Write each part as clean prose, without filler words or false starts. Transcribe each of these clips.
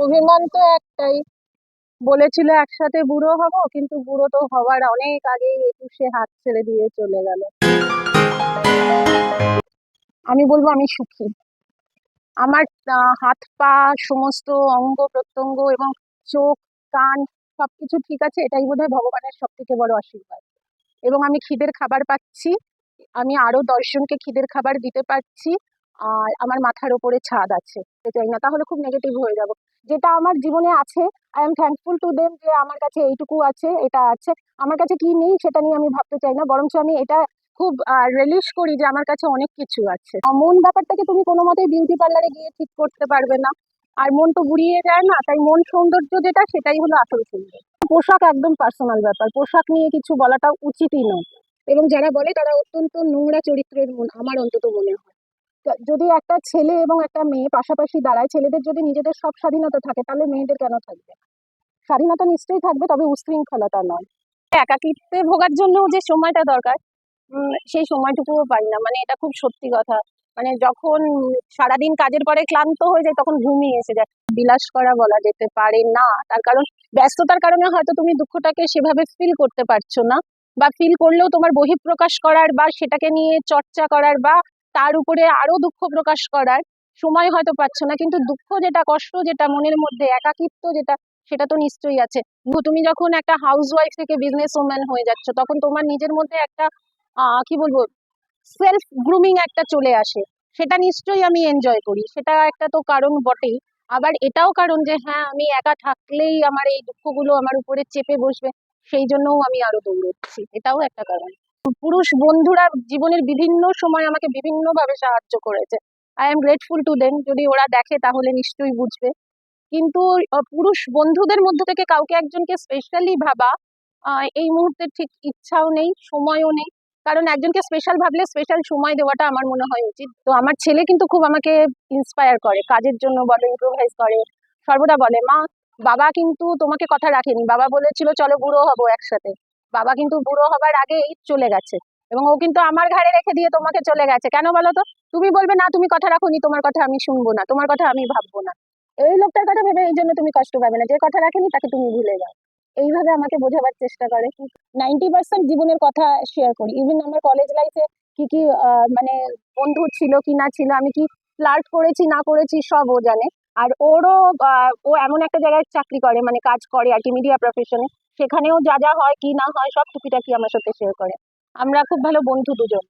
অভিমান তো একটাই, বলেছিল একসাথে বুড়ো হব, কিন্তু বুড়ো তো হওয়ার অনেক আগেই একুশে হাত ছেড়ে দিয়ে চলে গেল। আমি বলবো আমি সুখী। আমার হাত পা সমস্ত অঙ্গ প্রত্যঙ্গ এবং চোখ কান সবকিছু ঠিক আছে, এটাই বোধহয় ভগবানের সব থেকে বড় আশীর্বাদ। এবং আমি খিদের খাবার পাচ্ছি, আমি আরো 10 জনকে খিদের খাবার দিতে পারছি, আর আমার মাথার ওপরে ছাদ আছে। চাই না, তাহলে খুব নেগেটিভ হয়ে যাব। যেটা আমার জীবনে আছে, I am thankful to them, যে আমার কাছে এইটুকু আছে, এটা আছে। আমার কাছে কি নেই সেটা নিয়ে আমি ভাবতে চাই না, বরঞ্চ আমি এটা খুব রিলিশ করি যে আমার কাছে অনেক কিছু আছে। মন ব্যাপারটাকে তুমি কোনো মতেই বিউটি পার্লারে গিয়ে ঠিক করতে পারবে না, আর মন তো বুড়িয়ে যায় না, তাই মন সৌন্দর্য যেটা সেটাই হলো আসল সুন্দর। পোশাক একদম পার্সোনাল ব্যাপার, পোশাক নিয়ে কিছু বলাটা উচিতই নয়, এবং যারা বলে তারা অত্যন্ত নোংরা চরিত্রের মন, আমার অন্তত মনে হয়। যদি একটা ছেলে এবং একটা মেয়ে পাশাপাশি দাঁড়ায়, ছেলেদের যদি নিজেদের সব স্বাধীনতা থাকে, তাহলে মেয়েদের কেন থাকবে? স্বাধীনতা নিশ্চয়ই থাকবে, তবে উশৃঙ্খলতা নয়। একাকিত্বে ভোগার জন্য যে সময়টা দরকার, সেই সময়টুকুও পাই না, মানে এটা খুব সত্যি কথা। মানে যখন সারাদিন কাজের পরে ক্লান্ত হয়ে যায়, তখন ঘুমিয়ে এসে যায়। বিলাস করা বলা যেতে পারে না, তার কারণ ব্যস্ততার কারণে হয়তো তুমি দুঃখটাকে সেভাবে ফিল করতে পারছো না, বা ফিল করলেও তোমার বহিঃপ্রকাশ করার বা সেটাকে নিয়ে চর্চা করার বা তার উপরে আরো দুঃখ প্রকাশ করার সময় হয়তো পাচ্ছ না, কিন্তু দুঃখ যেটা, কষ্ট যেটা মনের মধ্যে, একাকিত্ব যেটা, সেটা তো নিশ্চয়ই আছে। তুমি যখন একটা হাউস ওয়াইফ থেকে বিজনেস ওম্যান হয়ে যাচ্ছ, তখন তোমার নিজের মধ্যে একটা কি বলবো, সেলফ গ্রুমিং একটা চলে আসে, সেটা নিশ্চয়ই আমি এনজয় করি, সেটা একটা তো কারণ বটেই। আবার এটাও কারণ যে হ্যাঁ, আমি একা থাকলেই আমার এই দুঃখগুলো আমার উপরে চেপে বসবে, সেই জন্যও আমি আরো দৌড়চ্ছি, এটাও একটা কারণ। পুরুষ বন্ধুরা জীবনের বিভিন্ন সময় আমাকে বিভিন্ন ভাবে সাহায্য করেছে, I am grateful to them. যদি ওরা দেখে তাহলে নিশ্চয়ই বুঝবে। কিন্তু পুরুষ বন্ধুদের মধ্যে থেকে কাউকে একজনকে স্পেশালি ভাবা এই মুহূর্তে ঠিক ইচ্ছাও নেই, সময়ও নেই, কারণ একজনকে স্পেশাল ভাবলে স্পেশাল সময় দেওয়াটা আমার মনে হয় উচিত। তো আমার ছেলে কিন্তু খুব আমাকে ইন্সপায়ার করে, কাজের জন্য বলে, ইম্প্রোভাইজ করে, সর্বদা বলে মা, বাবা কিন্তু তোমাকে কথা রাখেনি, বাবা বলেছিল চলো বুড়ো হবো একসাথে, বাবা কিন্তু বুড়ো হবার আগেই চলে গেছে, এবং ও কিন্তু আমার ঘাড়ে রেখে দিয়ে তোমাকে চলে গেছে। কেন বলো তো? তুমি বলবে না তুমি কথা রাখোনি, তোমার কথা আমি শুনবো না, তোমার কথা আমি ভাববো না, এই লোকটার কথা ভেবে এই জন্য তুমি কষ্ট পাবে না, যে কথা রাখেনি তাকে তুমি ভুলে যাও। এইভাবে আমাকে বোঝাবার চেষ্টা করে। 90% জীবনের কথা শেয়ার করি, ইভেন আমার কলেজ লাইফে কি কি মানে বন্ধু ছিল কি না ছিল, আমি কি ফ্লার্ট করেছি না করেছি, সব ও জানে। আর ওরও ও এমন একটা জায়গায় চাকরি করে, মানে কাজ করে আর কি, মিডিয়া প্রফেশনে, সেখানেও যা যা হয় কি না হয় সব টুকিটাকি আমার সাথে শেয়ার করে। আমরা খুব ভালো বন্ধু দুজন।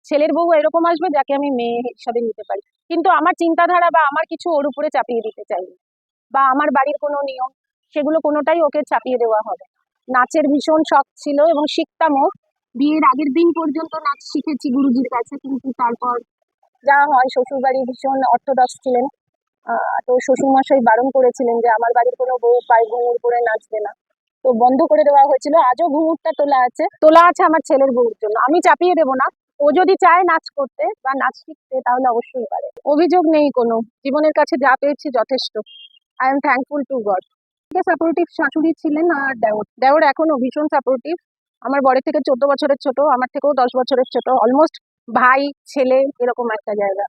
ছেলের বউ এরকম আসবে যাকে আমি মেয়ে হিসাবে নিতে পারি, কিন্তু আমার চিন্তাধারা বা আমার কিছু ওর উপরে চাপিয়ে দিতে চাই না, বা আমার বাড়ির কোনো নিয়ম, সেগুলো কোনোটাই ওকে চাপিয়ে দেওয়া হবে না। নাচের ভীষণ শখ ছিল এবং শিখতামও, বিয়ের আগের দিন পর্যন্ত নাচ শিখেছি গুরুজির কাছে, কিন্তু তারপর যা হয়, শ্বশুর বাড়ি ভীষণ অর্থোডক্স ছিলেন, তো শ্বশুরমশাই বারণ করেছিলেন যে আমার বাড়ির কোনো বউ পায়ে ঘুঙুর করে নাচবে না, তো বন্ধ করে দেওয়া হয়েছিল। আজও ঘুঙুরটা তোলা আছে আমার ছেলের বউর জন্য, আমি চাপিয়ে দেবো না। ও যদি চায় নাচ করতে বা নাচ শিখতে, তাহলে অবশ্যই পারে, অভিযোগ নেই কোনো। জীবনের কাছে যা পেয়েছি যথেষ্ট, I am thankful to god. Supportive শাশুড়ি ছিলেন, আর দেওর দেওর এখনো ভীষণ সাপোর্টিভ। আমার বরের থেকে 14 বছরের ছোট, আমার থেকেও 10 বছরের ছোট, অলমোস্ট ভাই ছেলে এরকম একটা জায়গা।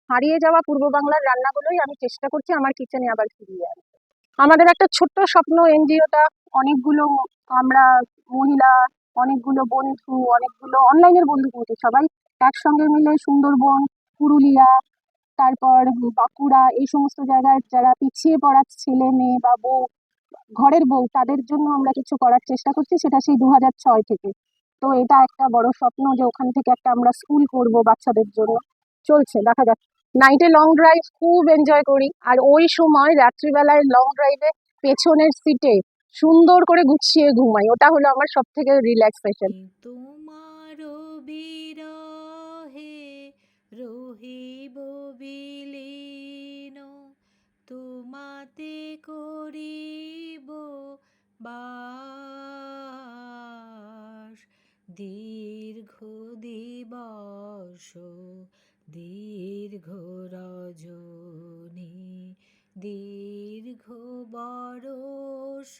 হারিয়ে যাওয়া পূর্ব বাংলার রান্নাগুলোই আমি চেষ্টা করছি আমার কিচেনে আবার ফিরিয়ে আনতে। আমাদের একটা ছোট্ট স্বপ্ন, এনজিওটা অনেকগুলো, আমরা মহিলা, অনেকগুলো বন্ধু, অনেকগুলো অনলাইনের বন্ধু, কিন্তু সবাই একসঙ্গে মিলে সুন্দরবন, পুরুলিয়া, তারপর বাঁকুড়া, এই সমস্ত জায়গায় যারা পিছিয়ে পড়া ছেলে মেয়ে বা বউ, ঘরের বউ, তাদের জন্য আমরা কিছু করার চেষ্টা করছি, সেটা সেই 2006 থেকে। তো এটা একটা বড় স্বপ্ন যে ওখান থেকে একটা আমরা স্কুল করব বাচ্চাদের জন্য, চলছে, দেখা যাক। নাইটে লং ড্রাইভ খুব এনজয় করি, আর ওই সময় রাত্রিবেলায় লং ড্রাইভে পেছনের সিটে সুন্দর করে গুছিয়ে ঘুমাই, ওটা হলো আমার সব থেকে রিল্যাক্সেশন। তোমারও বিরহে রহিব বিলীন, তোমাতে করিব বাস। দীর্ঘ দিবস দীর্ঘ রজনী, দীর্ঘ বরষ